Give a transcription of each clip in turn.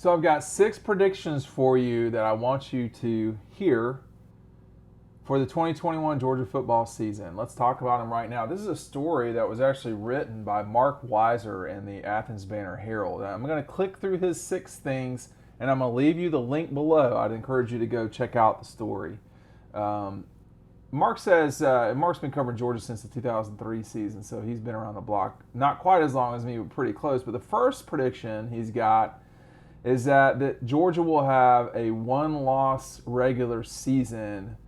So I've got 6 predictions for you that I want you to hear for the 2021 Georgia football season. Let's talk about them right now. This is a story that was actually written by Mark Weiser in the Athens Banner Herald. I'm going to click through his 6 things, and I'm going to leave you the link below. I'd encourage you to go check out the story. Mark says, Mark's been covering Georgia since the 2003 season, so he's been around the block. Not quite as long as me, but pretty close. But the first prediction he's got is that Georgia will have a 1-loss regular season.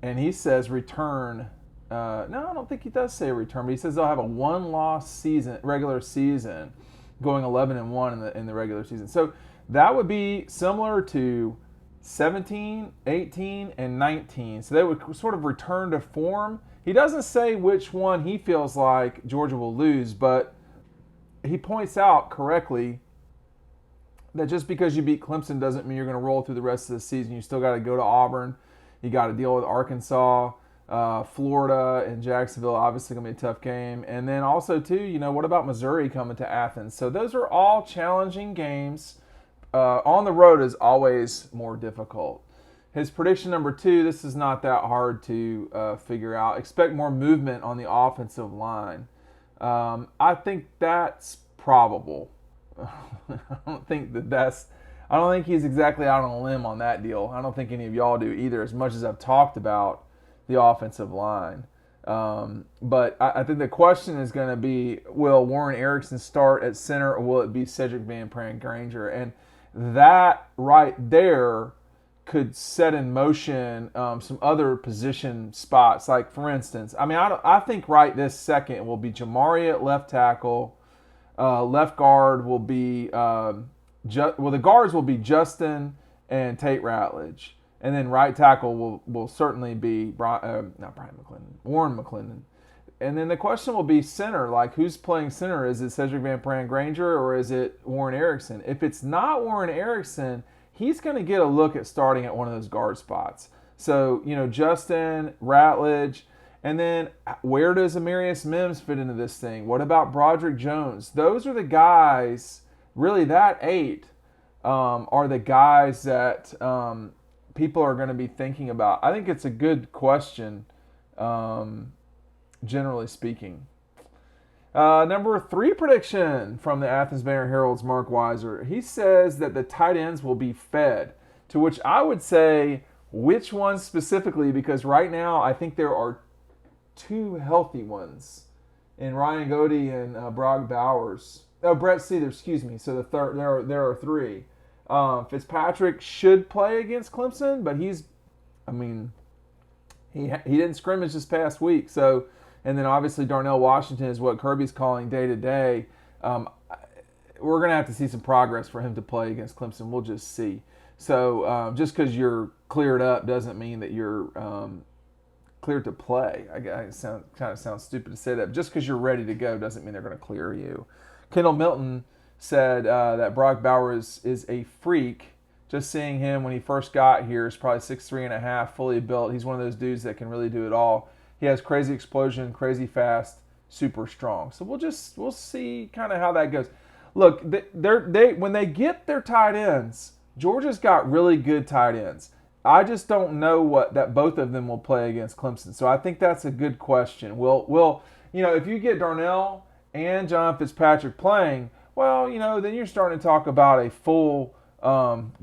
And he says return. No, I don't think he does say return, but he says they'll have a 1-loss regular season, going 11-1 in the regular season. So that would be similar to 17, 18, and 19. So they would sort of return to form. He doesn't say which one he feels like Georgia will lose, but he points out correctly that just because you beat Clemson doesn't mean you're going to roll through the rest of the season. You still got to go to Auburn. You got to deal with Arkansas, Florida, and Jacksonville. Obviously going to be a tough game. And then also, too, what about Missouri coming to Athens? So those are all challenging games. On the road is always more difficult. His prediction number 2, this is not that hard to figure out. Expect more movement on the offensive line. I think that's probable. I don't think he's exactly out on a limb on that deal. I don't think any of y'all do either, as much as I've talked about the offensive line. But I think the question is going to be, will Warren Erickson start at center, or will it be Cedric Van Pran-Granger? And that right there could set in motion some other position spots. Like, for instance, I think right this second it will be Jamari at left tackle. Left guard will be the guards will be Justin and Tate Ratledge, and then right tackle will certainly be Warren McClendon, and then the question will be center. Like, who's playing center? Is it Cedric Van Pran-Granger or is it Warren Erickson? If it's not Warren Erickson, he's going to get a look at starting at one of those guard spots. So Justin, Ratledge. And then where does Amarius Mims fit into this thing? What about Broderick Jones? Those are the guys, really that 8 are the guys that people are going to be thinking about. I think it's a good question, generally speaking. Number 3 prediction from the Athens Banner Herald's Mark Weiser. He says that the tight ends will be fed, to which I would say which ones specifically, because right now I think there are 2 healthy ones in Ryan Godey and Brock Bowers. Brett Seether, excuse me. So there are 3. Fitzpatrick should play against Clemson, but he didn't scrimmage this past week. So, and then obviously Darnell Washington is what Kirby's calling day to day. We're going to have to see some progress for him to play against Clemson. We'll just see. So just because you're cleared up doesn't mean that you're cleared to play. It sounds stupid to say that. Just because you're ready to go doesn't mean they're going to clear you. Kendall Milton said that Brock Bowers is a freak. Just seeing him when he first got here is probably 6'3.5", fully built. He's one of those dudes that can really do it all. He has crazy explosion, crazy fast, super strong. So we'll see kind of how that goes. Look, when they get their tight ends, Georgia's got really good tight ends. I just don't know that both of them will play against Clemson. So I think that's a good question. Will if you get Darnell and John Fitzpatrick playing, then you're starting to talk about a full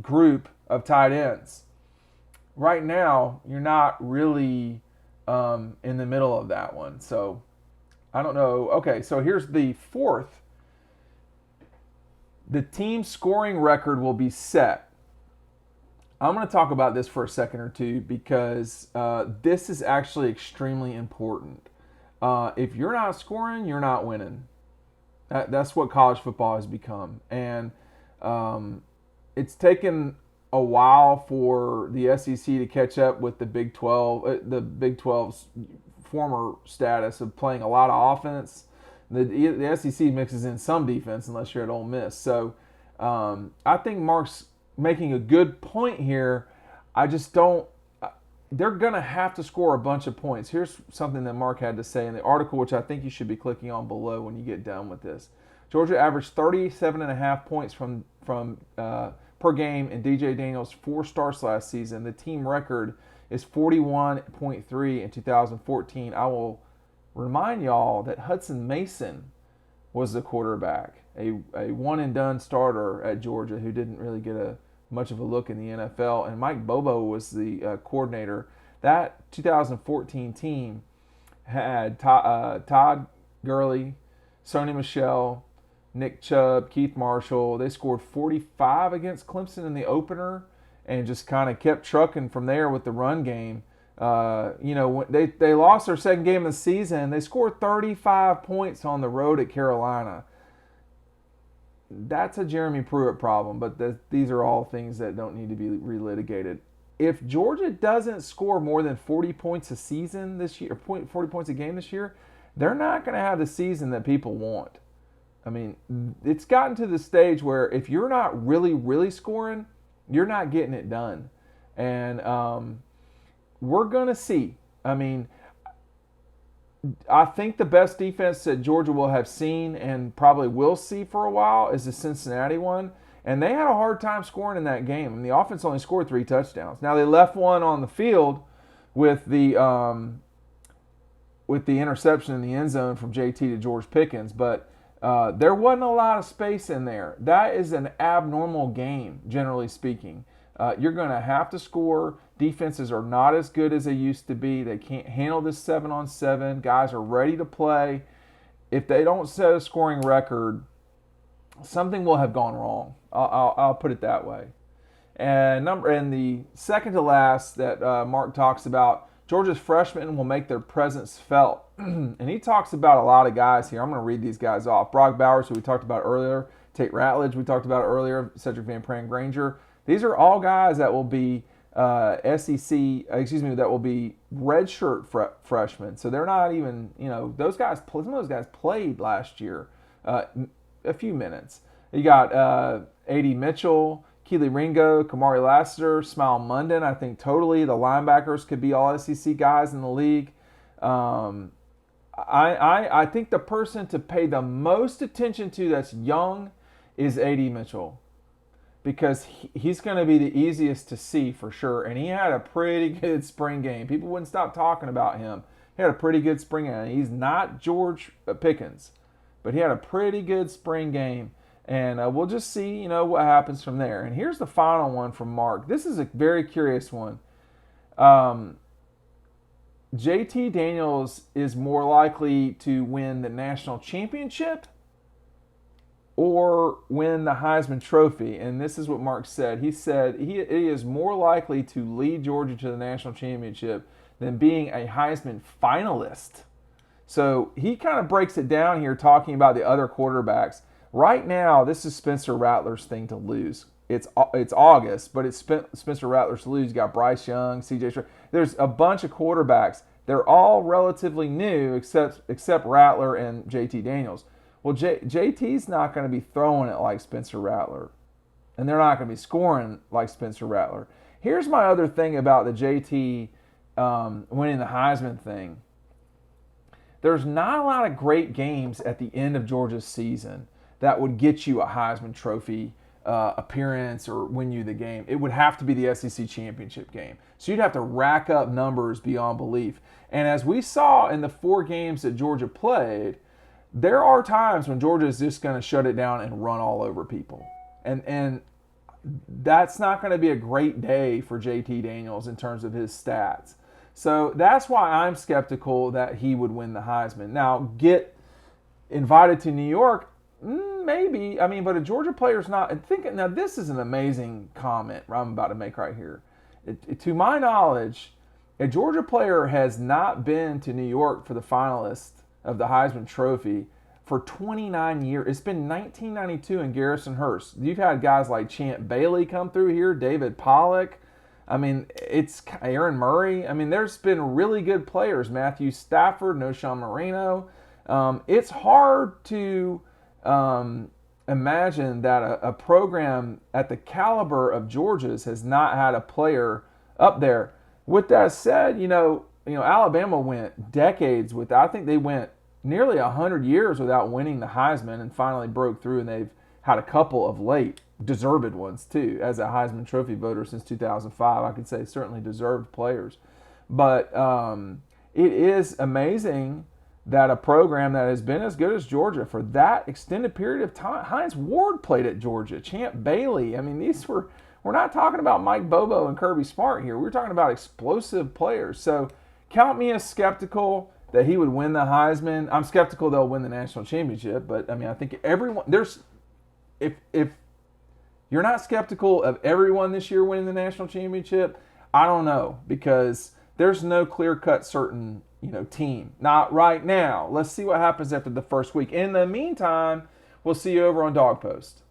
group of tight ends. Right now, you're not really in the middle of that one. So I don't know. Okay, so here's the 4th. The team scoring record will be set. I'm going to talk about this for a second or two because this is actually extremely important. If you're not scoring, you're not winning. That's what college football has become. And it's taken a while for the SEC to catch up with the Big 12, the Big 12's former status of playing a lot of offense. The SEC mixes in some defense unless you're at Ole Miss. So I think Mark's making a good point here. I just don't. They're going to have to score a bunch of points. Here's something that Mark had to say in the article, which I think you should be clicking on below when you get done with this. Georgia averaged 37.5 points per game in DJ Daniels' 4 starts last season. The team record is 41.3 in 2014. I will remind y'all that Hudson Mason was the quarterback, a one-and-done starter at Georgia who didn't really get much of a look in the NFL, and Mike Bobo was the coordinator. That 2014 team had Todd Gurley, Sony Michel, Nick Chubb, Keith Marshall. They scored 45 against Clemson in the opener and just kind of kept trucking from there with the run game. When they lost their second game of the season. They scored 35 points on the road at Carolina. That's a Jeremy Pruitt problem, but these are all things that don't need to be relitigated. If Georgia doesn't score more than 40 points a season this year, 40 points a game this year, they're not going to have the season that people want. I mean, it's gotten to the stage where if you're not really, really scoring, you're not getting it done. And we're going to see. I mean, I think the best defense that Georgia will have seen and probably will see for a while is the Cincinnati one. And they had a hard time scoring in that game. And the offense only scored 3 touchdowns. Now, they left one on the field with the interception in the end zone from JT to George Pickens. But there wasn't a lot of space in there. That is an abnormal game, generally speaking. You're going to have to score. Defenses are not as good as they used to be. They can't handle this 7-on-7. Guys are ready to play. If they don't set a scoring record, something will have gone wrong. I'll put it that way. And the second to last that Mark talks about, Georgia's freshmen will make their presence felt. And he talks about a lot of guys here. I'm going to read these guys off. Brock Bowers, who we talked about earlier. Tate Ratledge, we talked about earlier. Cedric Van Pran Granger. These are all guys that will be that will be redshirt freshmen. So they're not even, some of those guys played last year a few minutes. You got A.D. Mitchell, Keely Ringo, Kamari Lassiter, Smile Munden. I think totally the linebackers could be all SEC guys in the league. I think the person to pay the most attention to that's young is A.D. Mitchell, because he's going to be the easiest to see for sure. And he had a pretty good spring game. People wouldn't stop talking about him. He had a pretty good spring game. He's not George Pickens, but he had a pretty good spring game. And we'll just see, what happens from there. And here's the final one from Mark. This is a very curious one. JT Daniels is more likely to win the national championship or win the Heisman Trophy. And this is what Mark said. He said he is more likely to lead Georgia to the national championship than being a Heisman finalist. So he kind of breaks it down here talking about the other quarterbacks. Right now, this is Spencer Rattler's thing to lose. It's August, but it's Spencer Rattler's to lose. You got Bryce Young, C.J. Stroud. There's a bunch of quarterbacks. They're all relatively new except Rattler and JT Daniels. Well, JT's not going to be throwing it like Spencer Rattler, and they're not going to be scoring like Spencer Rattler. Here's my other thing about the JT winning the Heisman thing. There's not a lot of great games at the end of Georgia's season that would get you a Heisman Trophy appearance or win you the game. It would have to be the SEC championship game. So you'd have to rack up numbers beyond belief. And as we saw in the 4 games that Georgia played, there are times when Georgia is just going to shut it down and run all over people. And that's not going to be a great day for JT Daniels in terms of his stats. So that's why I'm skeptical that he would win the Heisman. Now, get invited to New York, maybe. I mean, but a Georgia player's not. Now, this is an amazing comment I'm about to make right here. To my knowledge, a Georgia player has not been to New York for the finalists of the Heisman Trophy for 29 years. It's been 1992 in Garrison-Hurst. You've had guys like Champ Bailey come through here, David Pollock. I mean, it's Aaron Murray. I mean, there's been really good players. Matthew Stafford, Noshawn Marino. It's hard to imagine that a program at the caliber of Georgia's has not had a player up there. With that said, Alabama went decades with. I think they went nearly 100 years without winning the Heisman and finally broke through, and they've had a couple of late deserved ones too. As a Heisman Trophy voter since 2005, I could say certainly deserved players. But it is amazing that a program that has been as good as Georgia for that extended period of time. Hines Ward played at Georgia, Champ Bailey. I mean, we're not talking about Mike Bobo and Kirby Smart here. We're talking about explosive players. So count me as skeptical that he would win the Heisman. I'm skeptical they'll win the national championship, but I mean, I think everyone if you're not skeptical of everyone this year winning the national championship, I don't know, because there's no clear-cut certain team. Not right now. Let's see what happens after the first week. In the meantime, we'll see you over on Dog Post.